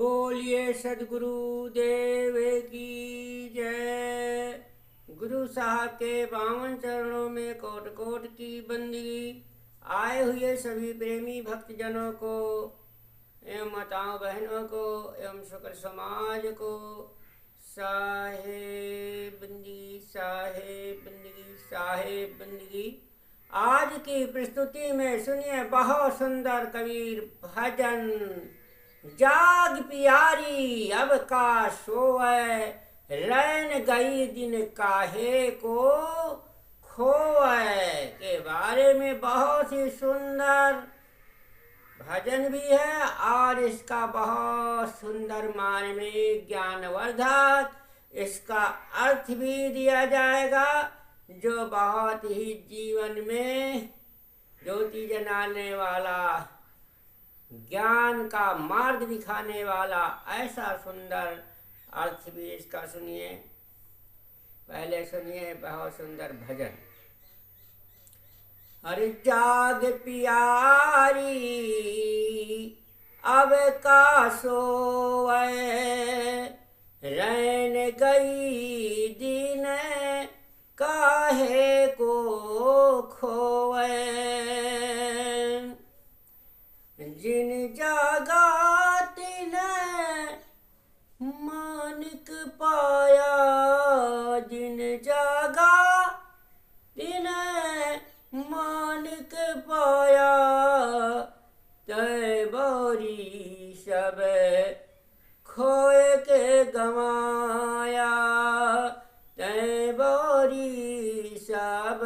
बोलिए सदगुरु देव की जय। गुरु साहब के 52 चरणों में कोट कोट की बंदगी। आए हुए सभी प्रेमी भक्तजनों को एवं माताओं बहनों को एवं शुक्र समाज को साहेब बंदगी साहेब बंदगी साहेब बंदगी। आज की प्रस्तुति में सुनिए बहुत सुंदर कबीर भजन। जाग पियारी अब का सोए, रैन गई दिन काहे को खोए के बारे में बहुत ही सुंदर भजन भी है और इसका बहुत सुंदर मार्मिक ज्ञानवर्धक इसका अर्थ भी दिया जाएगा, जो बहुत ही जीवन में ज्योति जलाने वाला, ज्ञान का मार्ग दिखाने वाला ऐसा सुंदर अर्थ भी इसका सुनिए। पहले सुनिए बहुत सुंदर भजन। हरि जाग पियारी अब का सोए, रैन गई दिन काहे को खोए। जिन जागा तिन मानिक पाया, जिन जागा तिन मानिक पाया। तय बोरी सब खोए के गमाया, तय बोरी सब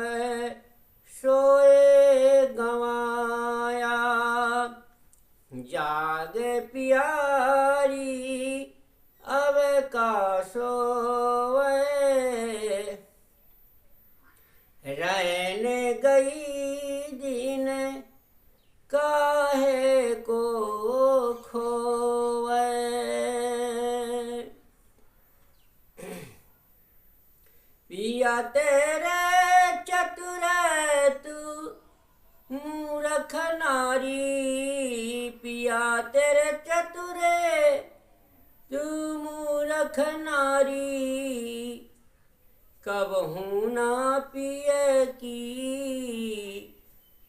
सोए गमाया। जाग पियारी अब का सोए, रैन गई दिन काहे को खोए। पिया तेरे चतुर तू मूर्ख नारी, पिया तेरे चतुरे तू मूर्ख नारी। कब हूँ ना पिए की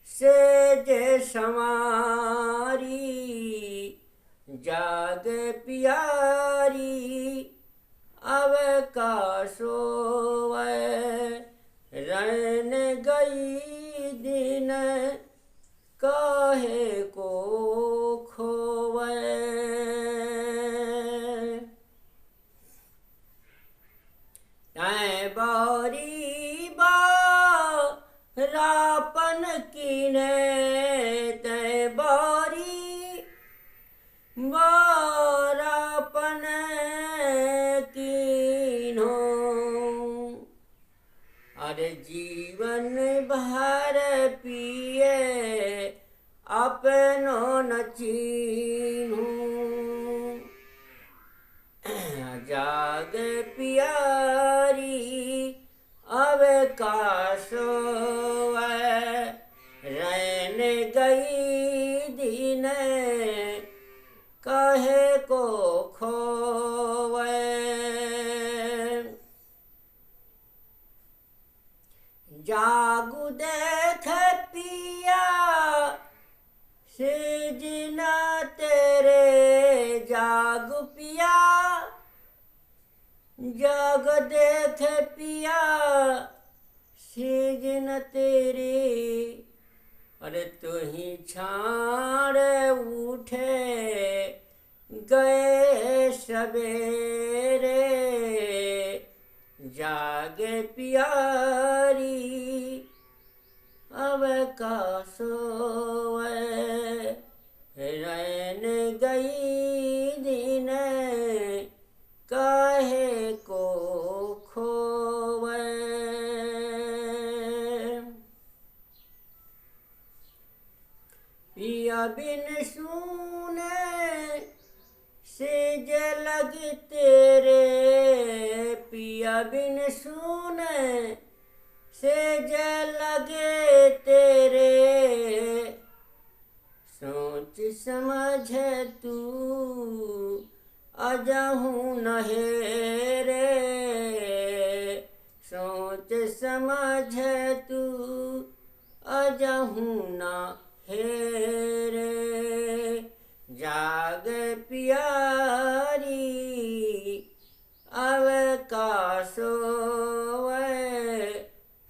सेज समारी। जाग पियारी अब का सोए, रैन गई दिन काहे को खोए। तै बारी बारापन कीने, तै बारी बारापन कीन्हो। अरे जीवन भर पिए अपनो न चीन्हू। जाग पियारी अब का सोए, रैन गई दिन काहे को खोए। जागु देख पिया सिजना तेरे, जागु पिया जाग देख पिया सिजन तेरे। अरे तू ही छाड़ उठे गए सवेरे। जागे पियारी अब का सोए, रैन गई दिन काहे को खोए। पिया बिन सूने सेज लग तेरे, पिया बिन सूने सेज लगे तेरे। सोच समझ तू अजहू नहेरे, सोच समझ तू अजहू न हेरे। जाग प्यारी अब का सोवे,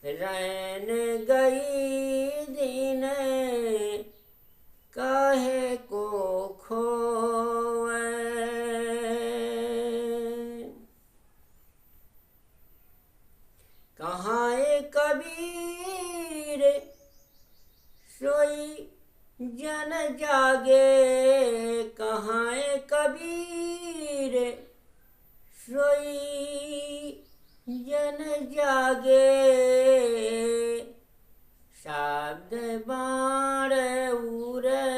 रैन गई दिन काहे को खोवे। कहाँ कबीर सोई जन जागे, कहाँ कबीर सोई जन जागे। शब्द बाण उरे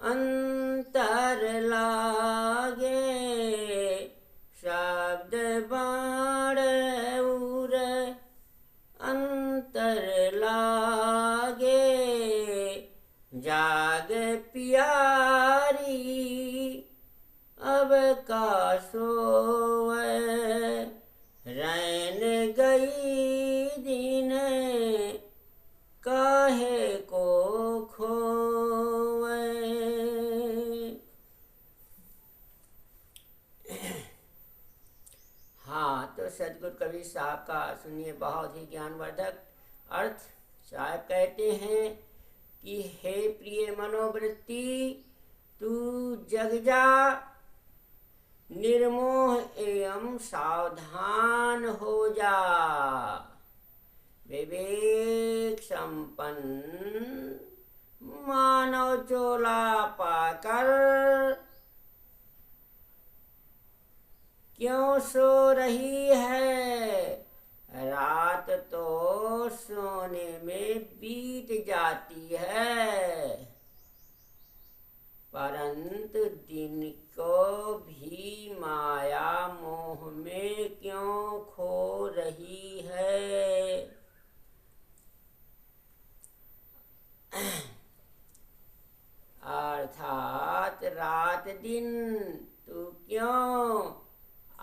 अंतर लागे, शब्द बाण उरे अंतर लागे। जाग प्यारी अब का सोवे, रैन गई दिन काहे को खोवे। हाँ, तो सदगुरु कबीर साहब का सुनिए बहुत ही ज्ञानवर्धक अर्थ। साहब कहते हैं कि हे प्रिय मनोवृत्ति, तू जग जा, निर्मोह एवं सावधान हो जा। विवेक संपन्न मानव चोला पाकर क्यों सो रही है। रात तो सोने में बीत जाती है, परंतु दिन को भी माया मोह में क्यों खो रही है। अर्थात रात दिन तू क्यों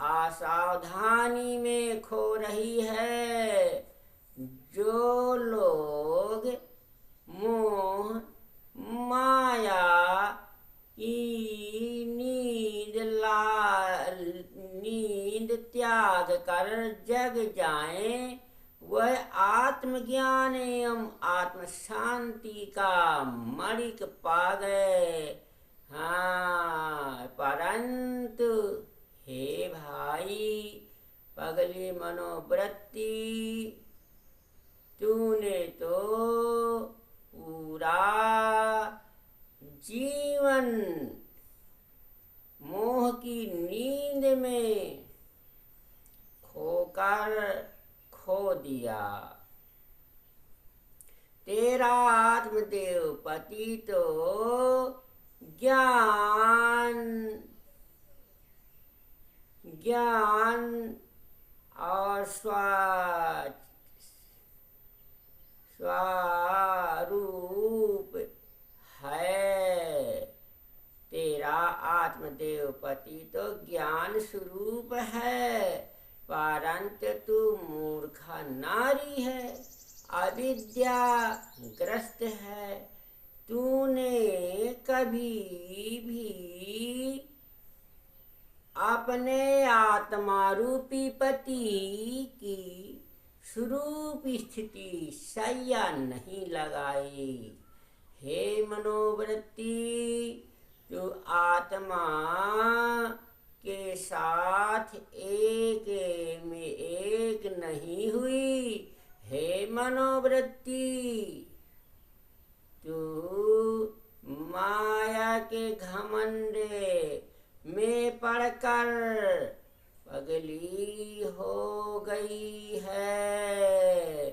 असावधानी में खो रही है। जो लोग मोह माया की नींद त्याग कर जग जाएं, वह आत्मज्ञान एवं आत्म शांति का मणिक पा गए। हाँ, परंतु हे भाई पगली मनोवृत्ति, तूने तो पूरा जीवन मोह की नींद में खोकर खो दिया। तेरा आत्मदेव पति तो ज्ञान और स्वरूप है। तेरा आत्मदेव पति तो ज्ञान स्वरूप है, परंतु तू मूर्ख नारी है, अविद्या ग्रस्त है। तूने कभी भी अपने आत्मा रूपी पति की स्वरूप स्थिति सैया नहीं लगाई। हे मनोवृत्ति, तू आत्मा के साथ एक में एक नहीं हुई। हे मनोवृत्ति, तू माया के घमंडे में पड़कर पगली हो गई है।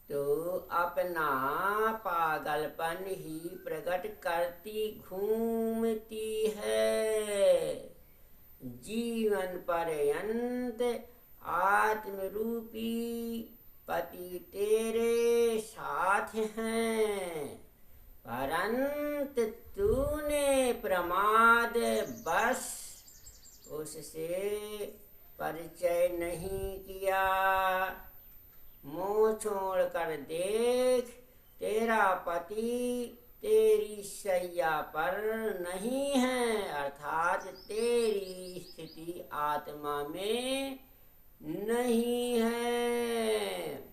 तो अपना पागलपन ही प्रकट करती घूमती है। जीवन पर्यंत आत्मरूपी पति तेरे साथ हैं, परंतु तूने प्रमाद बस उससे परिचय नहीं किया। मुँह छोड़ कर देख, तेरा पति तेरी शैया पर नहीं है, अर्थात तेरी स्थिति आत्मा में नहीं है।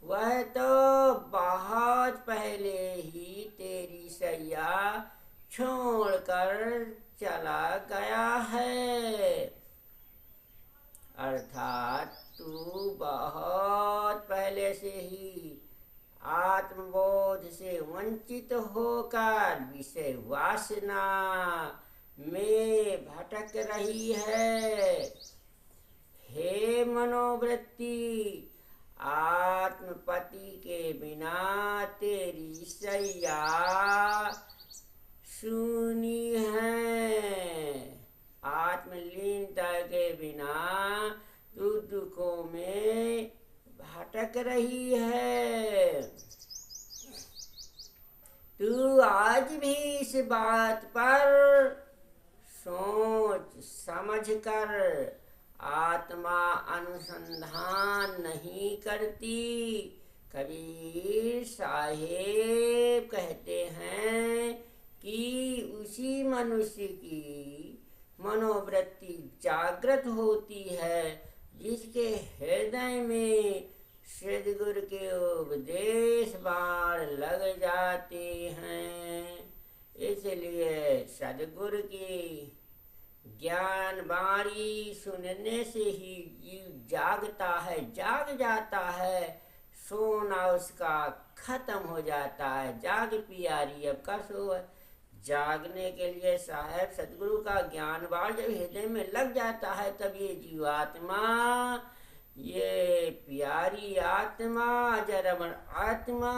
वह तो बहुत पहले ही तेरी शैया छोड़कर चला गया है, अर्थात तू बहुत पहले से ही आत्मबोध से वंचित होकर विषय वासना में भटक रही है। हे मनोवृत्ति, आत्मपति के बिना तेरी शैया शूनी है। आत्मलीनता के बिना तू दुखों में भटक रही है। तू आज भी इस बात पर सोच समझ कर आत्मा अनुसंधान नहीं करती। कबीर साहेब कहते हैं कि उसी मनुष्य की मनोवृत्ति जागृत होती है जिसके हृदय में सद्गुरु के उपदेश बाण लग जाते हैं। इसलिए सद्गुरु की ज्ञान बाणी सुनने से ही जीव जागता है, जाग जाता है, सोना उसका खत्म हो जाता है। जाग पियारी अब का सो जागने के लिए साहेब सदगुरु का ज्ञान बाण जब हृदय में लग जाता है तब ये जीवात्मा, ये प्यारी आत्मा, अजर आत्मा,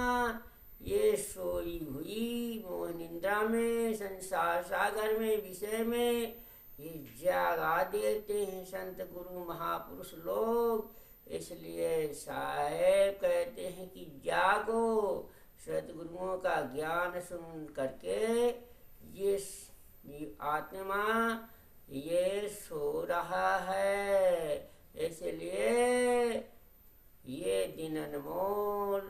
ये सोई हुई मोह निंद्रा में, संसार सागर में, विषय में ये जागा देते हैं संत गुरु महापुरुष लोग। इसलिए साहेब कहते हैं कि जागो, सतगुरुओं का ज्ञान सुन करके ये आत्मा ये सो रहा है। इसलिए ये दिन अनमोल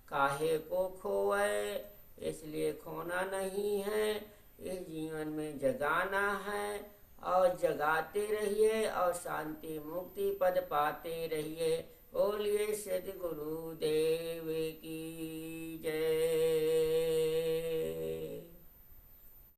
काहे को खोए, इसलिए खोना नहीं है, इस जीवन में जगाना है और जगाते रहिए और शांति मुक्ति पद पाते रहिए। बोलिए सद्गुरु देव की जय।